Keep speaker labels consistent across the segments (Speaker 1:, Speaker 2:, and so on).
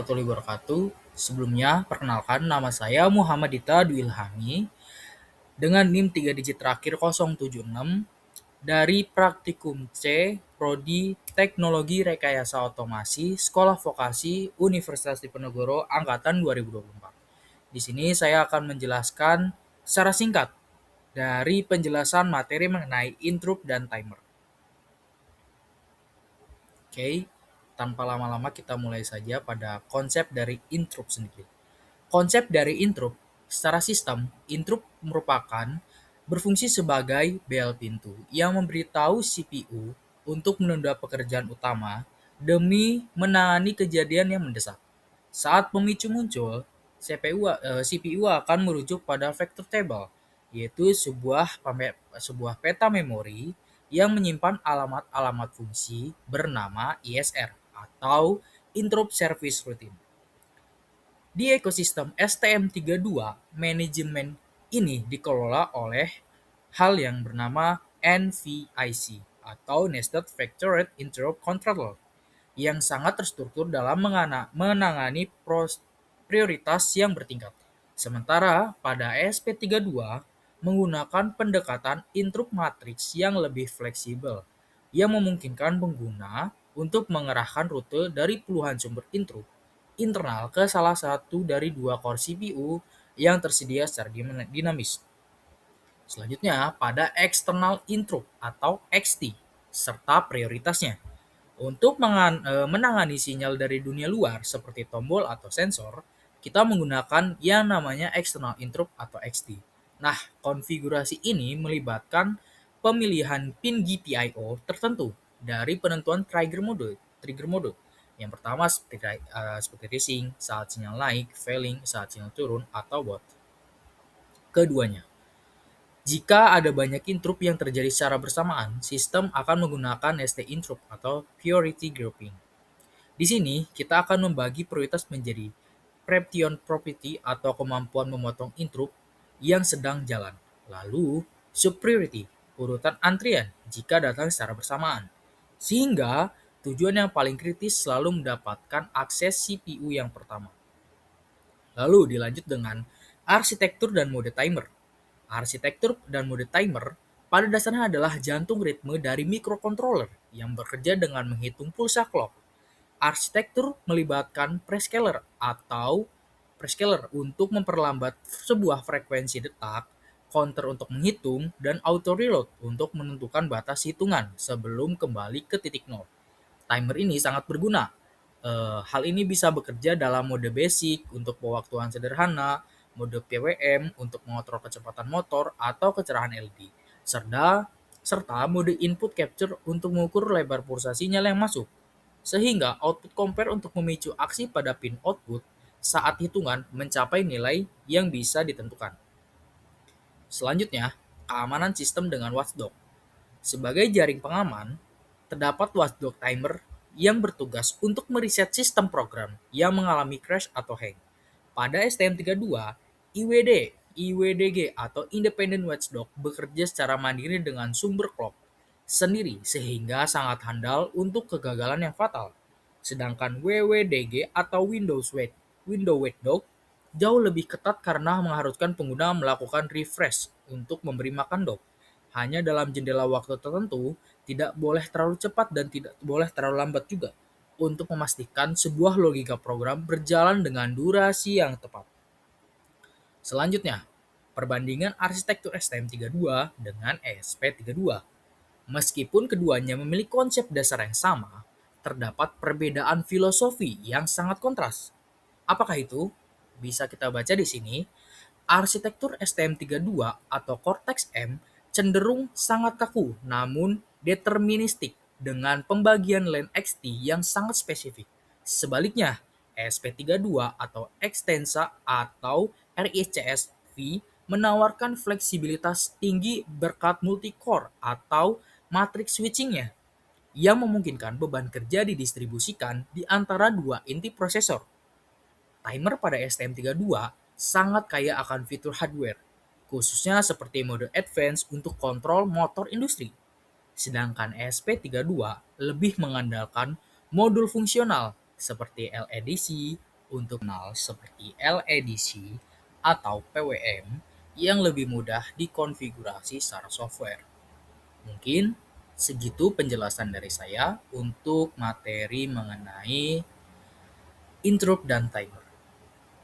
Speaker 1: warahmatullahi wabarakatuh. Sebelumnya, perkenalkan nama saya Muhammad Dita Dwi Ilhami dengan NIM 3 digit terakhir 076 dari Praktikum C, Prodi Teknologi Rekayasa Otomasi, Sekolah Vokasi Universitas Diponegoro Angkatan 2024. Di sini saya akan menjelaskan secara singkat dari penjelasan materi mengenai interrupt dan timer. Oke, tanpa lama-lama kita mulai saja pada konsep dari interrupt sendiri. Konsep dari interrupt secara sistem, interrupt merupakan berfungsi sebagai bel pintu yang memberitahu CPU untuk menunda pekerjaan utama demi menangani kejadian yang mendesak. Saat pemicu muncul, CPU akan merujuk pada vector table, yaitu sebuah peta memori yang menyimpan alamat-alamat fungsi bernama ISR atau Interrupt Service Routine. Di ekosistem STM32, manajemen ini dikelola oleh hal yang bernama NVIC atau Nested Vectored Interrupt Controller yang sangat terstruktur dalam menangani prioritas yang bertingkat. Sementara pada ESP32 menggunakan pendekatan interrupt matrix yang lebih fleksibel yang memungkinkan pengguna untuk mengerahkan rute dari puluhan sumber interrupt internal ke salah satu dari dua core CPU yang tersedia secara dinamis. Selanjutnya, pada external interrupt atau XT serta prioritasnya. Untuk menangani sinyal dari dunia luar seperti tombol atau sensor, kita menggunakan yang namanya external interrupt atau XT. Nah, konfigurasi ini melibatkan pemilihan pin GPIO tertentu dari penentuan trigger mode. Yang pertama seperti racing, saat sinyal naik, failing, saat sinyal turun, atau both. Keduanya, jika ada banyak interrupt yang terjadi secara bersamaan, sistem akan menggunakan ST interrupt atau priority grouping. Di sini, kita akan membagi prioritas menjadi preemption property atau kemampuan memotong interrupt yang sedang jalan. Lalu, subpriority, urutan antrian jika datang secara bersamaan. Sehingga, tujuan yang paling kritis selalu mendapatkan akses CPU yang pertama. Lalu dilanjut dengan arsitektur dan mode timer. Arsitektur dan mode timer pada dasarnya adalah jantung ritme dari microcontroller yang bekerja dengan menghitung pulsa clock. Arsitektur melibatkan prescaler untuk memperlambat sebuah frekuensi detak, counter untuk menghitung, dan auto reload untuk menentukan batas hitungan sebelum kembali ke titik nol. Timer ini sangat berguna. Hal ini bisa bekerja dalam mode basic untuk pewaktuan sederhana, mode PWM untuk mengontrol kecepatan motor atau kecerahan LED, serta mode input capture untuk mengukur lebar pulsa sinyal yang masuk, sehingga output compare untuk memicu aksi pada pin output saat hitungan mencapai nilai yang bisa ditentukan. Selanjutnya, keamanan sistem dengan watchdog. Sebagai jaring pengaman, terdapat watchdog timer yang bertugas untuk mereset sistem program yang mengalami crash atau hang. Pada STM32, IWDG atau Independent Watchdog bekerja secara mandiri dengan sumber clock sendiri sehingga sangat handal untuk kegagalan yang fatal. Sedangkan WWDG atau Window Watchdog jauh lebih ketat karena mengharuskan pengguna melakukan refresh untuk memberi makan dog. Hanya dalam jendela waktu tertentu, tidak boleh terlalu cepat dan tidak boleh terlalu lambat juga untuk memastikan sebuah logika program berjalan dengan durasi yang tepat. Selanjutnya, perbandingan arsitektur STM32 dengan ESP32. Meskipun keduanya memiliki konsep dasar yang sama, terdapat perbedaan filosofi yang sangat kontras. Apakah itu? Bisa kita baca di sini. Arsitektur STM32 atau Cortex-M cenderung sangat kaku namun deterministik dengan pembagian lane XT yang sangat spesifik. Sebaliknya, ESP32 atau Extensa atau RISC-V menawarkan fleksibilitas tinggi berkat multi-core atau matrix switchingnya yang memungkinkan beban kerja didistribusikan di antara dua inti prosesor. Timer pada STM32 sangat kaya akan fitur hardware, khususnya seperti mode advance untuk kontrol motor industri. Sedangkan ESP32 lebih mengandalkan modul fungsional seperti LEDC, untuk kenal seperti LEDC atau PWM yang lebih mudah dikonfigurasi secara software. Mungkin segitu penjelasan dari saya untuk materi mengenai interrupt dan timer.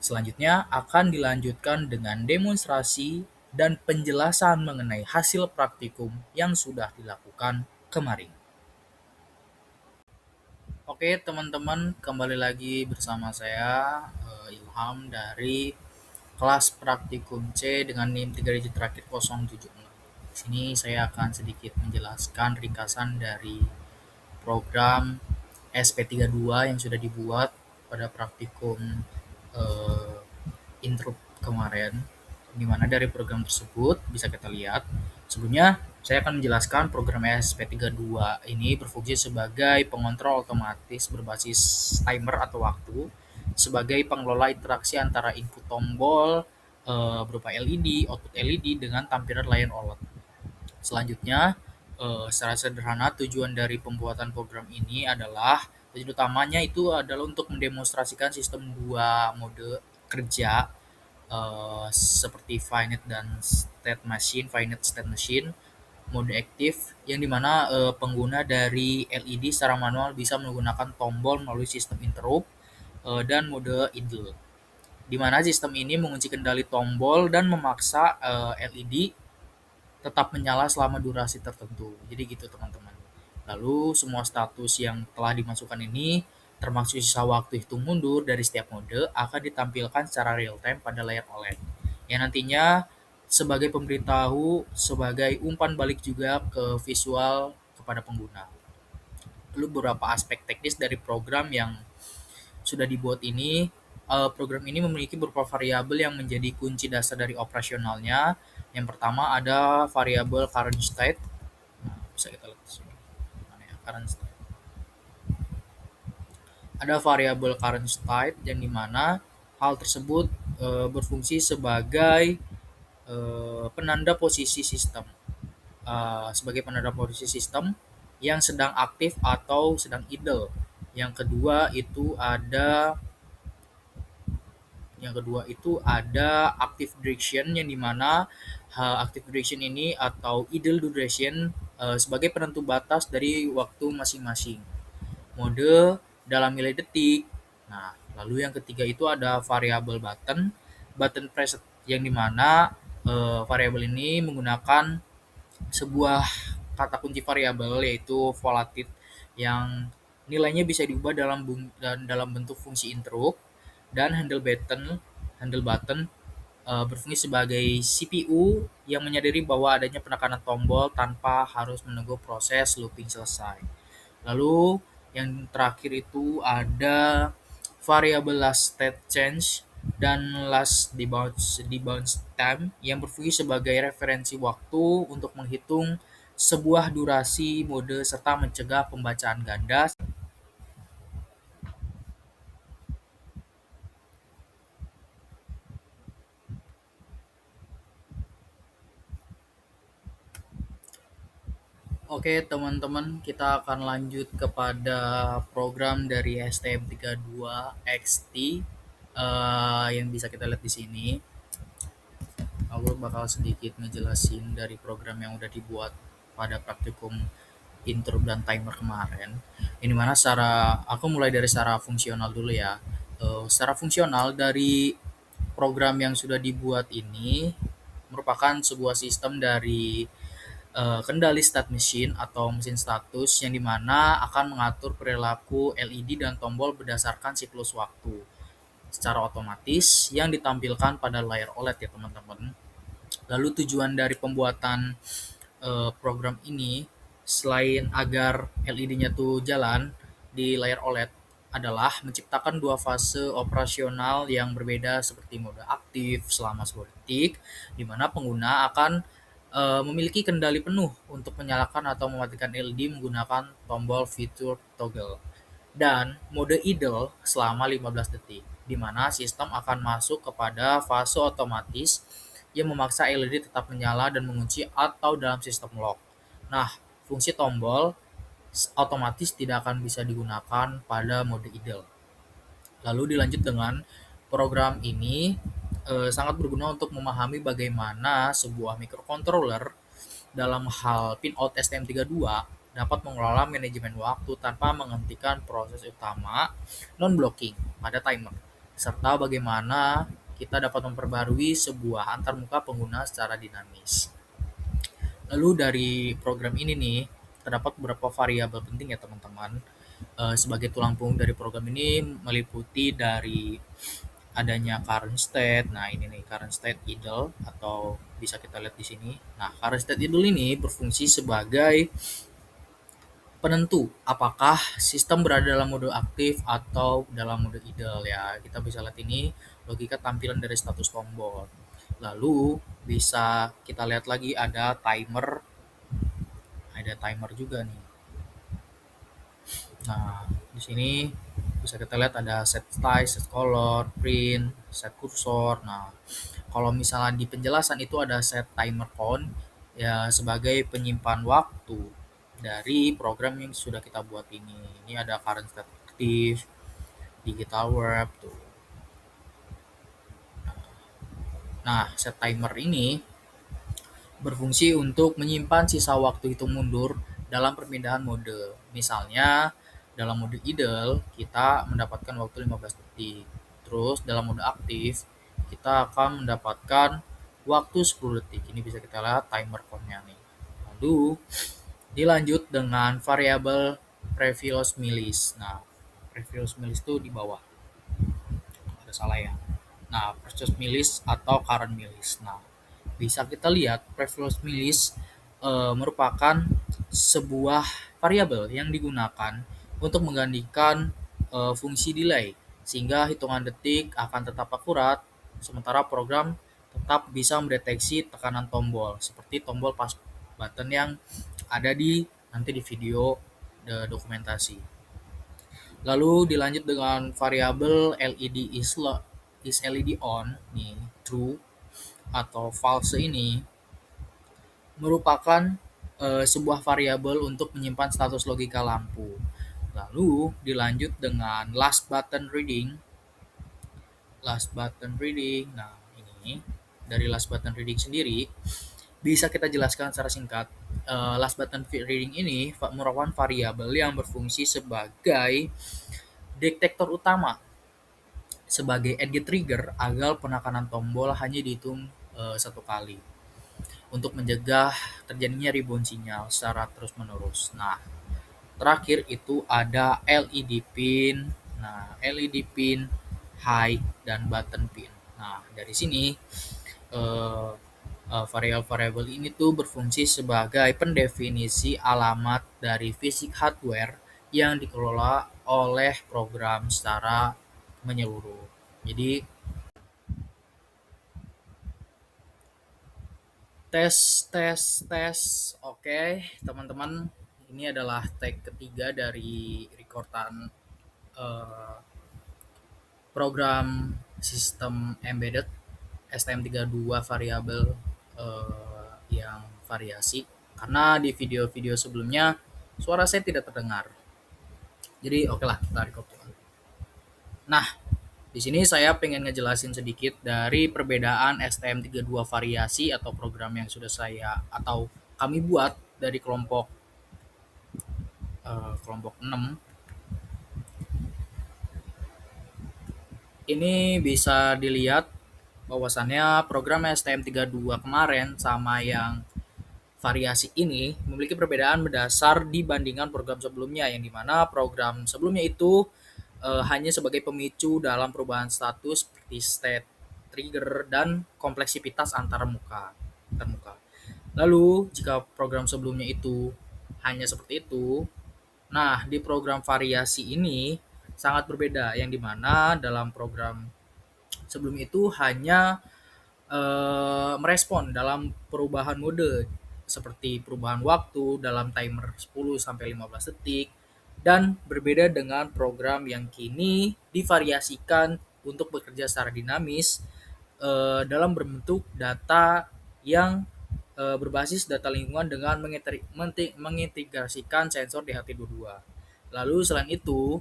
Speaker 1: Selanjutnya akan dilanjutkan dengan demonstrasi dan penjelasan mengenai hasil praktikum yang sudah dilakukan kemarin. Oke teman-teman, kembali lagi bersama saya Ilham dari kelas praktikum C dengan NIM 3 digit terakhir 076. Di sini saya akan sedikit menjelaskan ringkasan dari program SP32 yang sudah dibuat pada praktikum eh, intro kemarin, di mana dari program tersebut bisa kita lihat. Sebelumnya saya akan menjelaskan program SP32 ini berfungsi sebagai pengontrol otomatis berbasis timer atau waktu sebagai pengelola interaksi antara input tombol berupa LED, output LED dengan tampilan layar OLED. Selanjutnya, secara sederhana tujuan dari pembuatan program ini adalah tujuan utamanya itu adalah untuk mendemonstrasikan sistem dua mode kerja seperti finite dan state machine, mode aktif yang dimana pengguna dari LED secara manual bisa menggunakan tombol melalui sistem interrupt dan mode idle, di mana sistem ini mengunci kendali tombol dan memaksa LED tetap menyala selama durasi tertentu. Jadi gitu teman-teman. Lalu semua status yang telah dimasukkan ini termasuk sisa waktu hitung mundur dari setiap mode akan ditampilkan secara real time pada layar OLED. Yang nantinya sebagai pemberitahu, sebagai umpan balik juga ke visual kepada pengguna. Lalu beberapa aspek teknis dari program yang sudah dibuat ini, program ini memiliki beberapa variabel yang menjadi kunci dasar dari operasionalnya. Yang pertama ada variabel current state. Nah, bisa kita lihat di sini. Mana ya, current state. Ada variabel current state yang dimana hal tersebut berfungsi sebagai penanda posisi sistem. Sebagai penanda posisi sistem yang sedang aktif atau sedang idle. Yang kedua itu ada active duration yang dimana active duration ini atau idle duration sebagai penentu batas dari waktu masing-masing mode dalam nilai detik. Nah, lalu yang ketiga itu ada variabel button preset yang dimana variabel ini menggunakan sebuah kata kunci variabel yaitu volatil yang nilainya bisa diubah dalam bentuk fungsi interrupt, dan handle button berfungsi sebagai CPU yang menyadari bahwa adanya penekanan tombol tanpa harus menunggu proses looping selesai. Lalu yang terakhir itu ada variabel last state change dan last debounce time yang berfungsi sebagai referensi waktu untuk menghitung sebuah durasi mode serta mencegah pembacaan ganda. Oke teman-teman, kita akan lanjut kepada program dari STM32 XT yang bisa kita lihat di sini. Aku bakal sedikit ngejelasin dari program yang udah dibuat pada praktikum intro dan timer kemarin. Ini mana aku mulai dari secara fungsional dulu ya. Secara fungsional dari program yang sudah dibuat ini merupakan sebuah sistem dari kendali state machine atau mesin status yang dimana akan mengatur perilaku LED dan tombol berdasarkan siklus waktu secara otomatis yang ditampilkan pada layar OLED ya teman-teman. Lalu tujuan dari pembuatan program ini selain agar LED-nya tuh jalan di layar OLED adalah menciptakan dua fase operasional yang berbeda seperti mode aktif selama 10 detik di mana pengguna akan memiliki kendali penuh untuk menyalakan atau mematikan LED menggunakan tombol fitur toggle, dan mode idle selama 15 detik, di mana sistem akan masuk kepada fase otomatis yang memaksa LED tetap menyala dan mengunci atau dalam sistem lock. Nah, fungsi tombol otomatis tidak akan bisa digunakan pada mode idle. Lalu dilanjut dengan program ini sangat berguna untuk memahami bagaimana sebuah microcontroller dalam hal pinout STM32 dapat mengelola manajemen waktu tanpa menghentikan proses utama non-blocking pada timer, serta bagaimana kita dapat memperbarui sebuah antarmuka pengguna secara dinamis. Lalu dari program ini nih, terdapat beberapa variabel penting ya teman-teman. Sebagai tulang punggung dari program ini meliputi dari adanya current state. Nah, ini nih current state idle atau bisa kita lihat di sini. Nah, current state idle ini berfungsi sebagai penentu apakah sistem berada dalam mode aktif atau dalam mode idle ya. Kita bisa lihat ini logika tampilan dari status tombol. Lalu bisa kita lihat lagi ada timer juga nih. Nah, di sini bisa kita lihat ada set size, set color, print, set cursor. Nah, kalau misalnya di penjelasan itu ada set timer count ya sebagai penyimpan waktu dari program yang sudah kita buat ini. Ini ada current state active, digital warp tuh. Nah, set timer ini berfungsi untuk menyimpan sisa waktu hitung mundur dalam perpindahan mode. Misalnya, dalam mode idle, kita mendapatkan waktu 15 detik. Terus, dalam mode aktif, kita akan mendapatkan waktu 10 detik. Ini bisa kita lihat timer count-nya nih. Lalu, dilanjut dengan variabel previous millis. Nah, previous millis itu di bawah. Ada salah ya. Nah, previous millis atau current millis. Nah, bisa kita lihat previous millis merupakan sebuah variabel yang digunakan untuk menggantikan fungsi delay sehingga hitungan detik akan tetap akurat sementara program tetap bisa mendeteksi tekanan tombol seperti tombol pas button yang ada di nanti di video dokumentasi. Lalu dilanjut dengan variabel is LED on nih true atau false ini merupakan sebuah variabel untuk menyimpan status logika lampu. Lalu dilanjut dengan last button reading. Last button reading. Nah, ini dari last button reading sendiri bisa kita jelaskan secara singkat. Last button reading ini merupakan variabel yang berfungsi sebagai detektor utama sebagai edge trigger agar penekanan tombol hanya dihitung satu kali untuk mencegah terjadinya rebound sinyal secara terus-menerus. Nah, terakhir itu ada LED pin. Nah, LED pin, high dan button pin. Nah, dari sini eh, variabel-variabel ini tuh berfungsi sebagai pendefinisi alamat dari fisik hardware yang dikelola oleh program secara menyeluruh. Jadi tes tes tes. Oke, teman-teman, ini adalah tag ketiga dari rekordan program sistem embedded STM32 variabel yang variasi karena di video-video sebelumnya suara saya tidak terdengar. Jadi oke lah kita record. Nah, di sini saya pengen ngejelasin sedikit dari perbedaan STM32 variasi atau program yang sudah saya atau kami buat dari kelompok 6. Ini bisa dilihat bahwasannya program STM32 kemarin sama yang variasi ini memiliki perbedaan mendasar dibandingkan program sebelumnya yang dimana program sebelumnya itu hanya sebagai pemicu dalam perubahan status seperti state, trigger, dan kompleksitas antar muka. Lalu jika program sebelumnya itu hanya seperti itu, nah di program variasi ini sangat berbeda yang dimana dalam program sebelum itu hanya merespon dalam perubahan mode seperti perubahan waktu dalam timer 10 sampai 15 detik dan berbeda dengan program yang kini divariasikan untuk bekerja secara dinamis dalam berbentuk data yang berbasis data lingkungan dengan mengintegrasikan sensor DHT22. Lalu selain itu,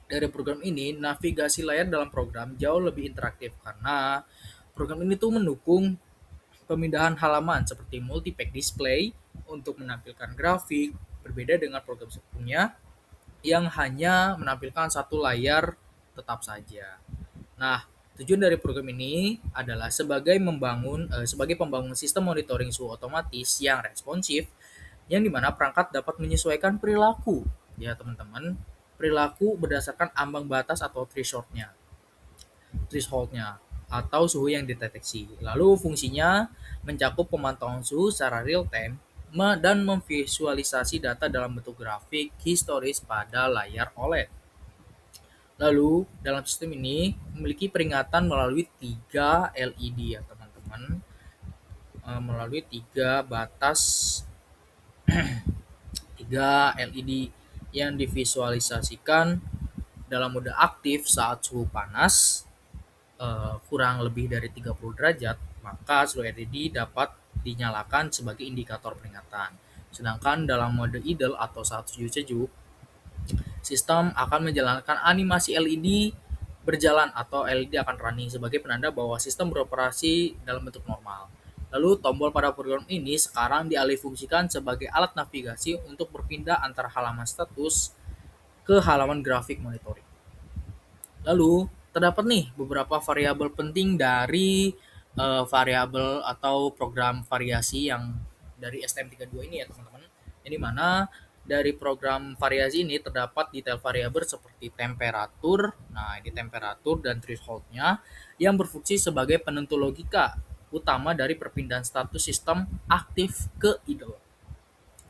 Speaker 1: Dari program ini, navigasi layar dalam program jauh lebih interaktif karena program ini tuh mendukung pemindahan halaman seperti multi-page display untuk menampilkan grafik, berbeda dengan program sebelumnya yang hanya menampilkan satu layar tetap saja. Nah, tujuan dari program ini adalah sebagai pembangun sistem monitoring suhu otomatis yang responsif, yang dimana perangkat dapat menyesuaikan perilaku ya teman-teman, perilaku berdasarkan ambang batas atau thresholdnya atau suhu yang dideteksi. Lalu fungsinya mencakup pemantauan suhu secara real time dan memvisualisasi data dalam bentuk grafik historis pada layar OLED. Lalu dalam sistem ini memiliki peringatan melalui 3 LED ya teman-teman, melalui 3 batas 3 LED yang divisualisasikan dalam mode aktif saat suhu panas kurang lebih dari 30 derajat, maka seluruh LED dapat dinyalakan sebagai indikator peringatan. Sedangkan dalam mode idle atau saat sejuk-sejuk, sistem akan menjalankan animasi LED berjalan atau LED akan running sebagai penanda bahwa sistem beroperasi dalam bentuk normal. Lalu tombol pada program ini sekarang dialihfungsikan sebagai alat navigasi untuk berpindah antara halaman status ke halaman grafik monitoring. Lalu terdapat nih beberapa variabel penting dari variabel atau program variasi yang dari STM32 ini ya teman-teman. Ini mana dari program variasi ini terdapat detail variabel seperti temperatur, nah ini temperatur dan thresholdnya yang berfungsi sebagai penentu logika utama dari perpindahan status sistem aktif ke idle.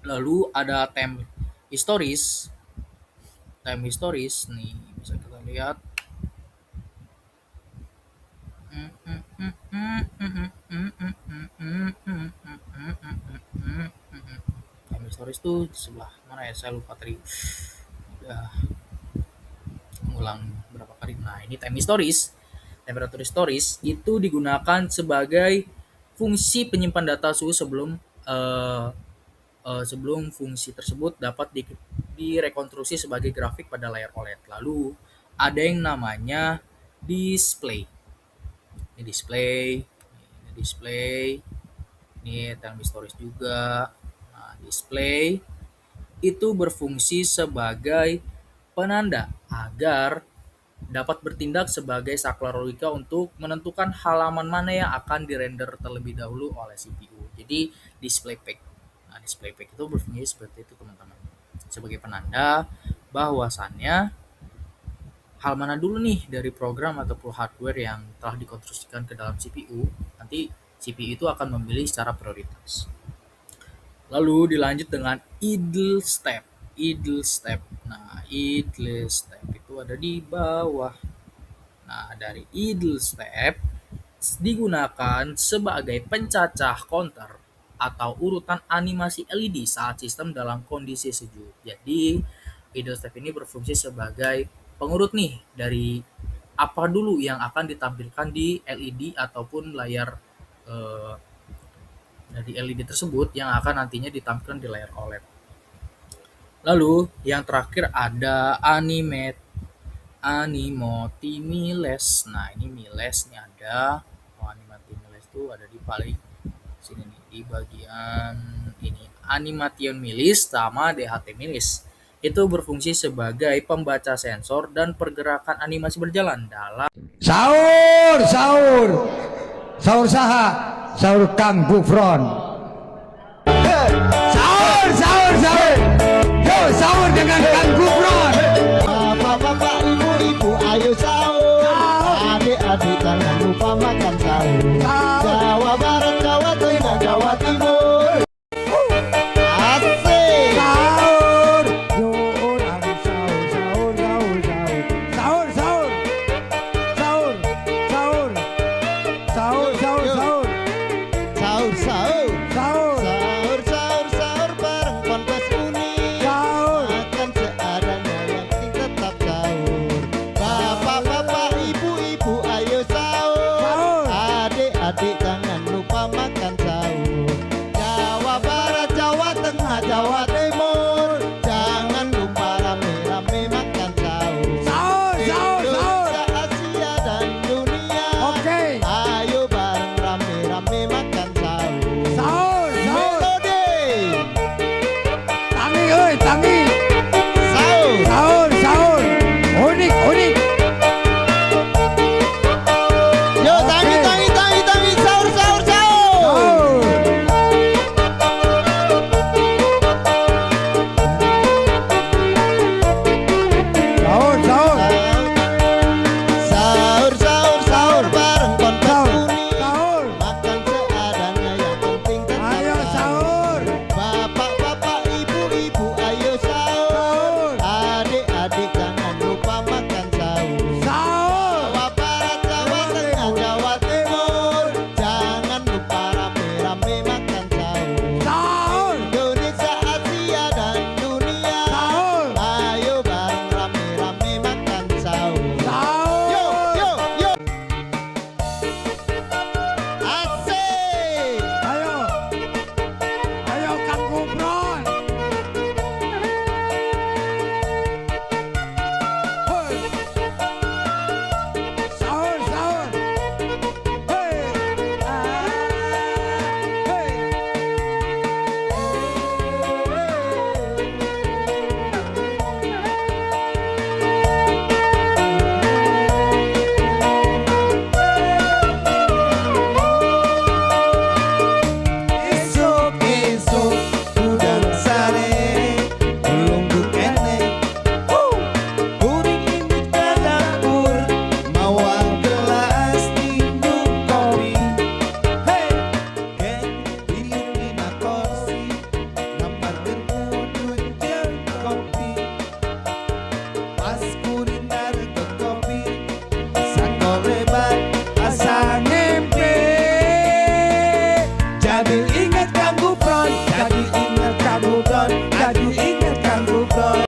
Speaker 1: Lalu ada time historis nih bisa kita lihat. Time historis tuh di sebelah mana ya? Saya lupa tadi. Udah ngulang berapa kali. Nah, ini time historis. Temperatur historis itu digunakan sebagai fungsi penyimpan data suhu sebelum fungsi tersebut dapat direkonstruksi sebagai grafik pada layar OLED. Lalu ada yang namanya display. Ini display, ini time historis juga. Nah, display itu berfungsi sebagai penanda agar dapat bertindak sebagai saklar logika untuk menentukan halaman mana yang akan dirender terlebih dahulu oleh CPU. Jadi display pack. Nah, display pack itu berfungsi seperti itu teman-teman. Sebagai penanda bahwasannya hal mana dulu nih dari program ataupun hardware yang telah dikonstruksikan ke dalam CPU, nanti CPU itu akan memilih secara prioritas. Lalu dilanjut dengan idle step. Nah, idle step itu ada di bawah. Nah, dari idle step digunakan sebagai pencacah counter atau urutan animasi LED saat sistem dalam kondisi sejuk. Jadi, idle step ini berfungsi sebagai pengurut nih dari apa dulu yang akan ditampilkan di LED ataupun layar dari LED tersebut yang akan nantinya ditampilkan di layar OLED. Lalu yang terakhir ada animoti miles. Nah, ini miles nih ada. Animati miles itu ada di paling sini nih, di bagian ini. Animation miles sama DHT miles. Itu berfungsi sebagai pembaca sensor dan pergerakan animasi berjalan dalam
Speaker 2: sahur saha sahur Kang Gufron. Sahur yo sahur dengan Kang Gufron.
Speaker 3: Bapak-bapak, ibu-ibu, ayo sahur. Adik-adik jangan lupa makan sahur. Jawa Barat, Jawa Tengah, Jawa Timur. Asik.
Speaker 2: Sahur yo orang sahur sahur sahur sahur sahur sahur sahur
Speaker 3: Sahur, sahur.
Speaker 2: sahur
Speaker 3: Sahur, sahur, sahur bareng Ponpes Uni.
Speaker 2: sahur
Speaker 3: Makan seadanya yang penting tetap sahur. Bapak-bapak, ibu-ibu, ayo sahur.
Speaker 2: Sahur.
Speaker 3: Adik-adik jangan lupa makan sahur.
Speaker 2: Ambil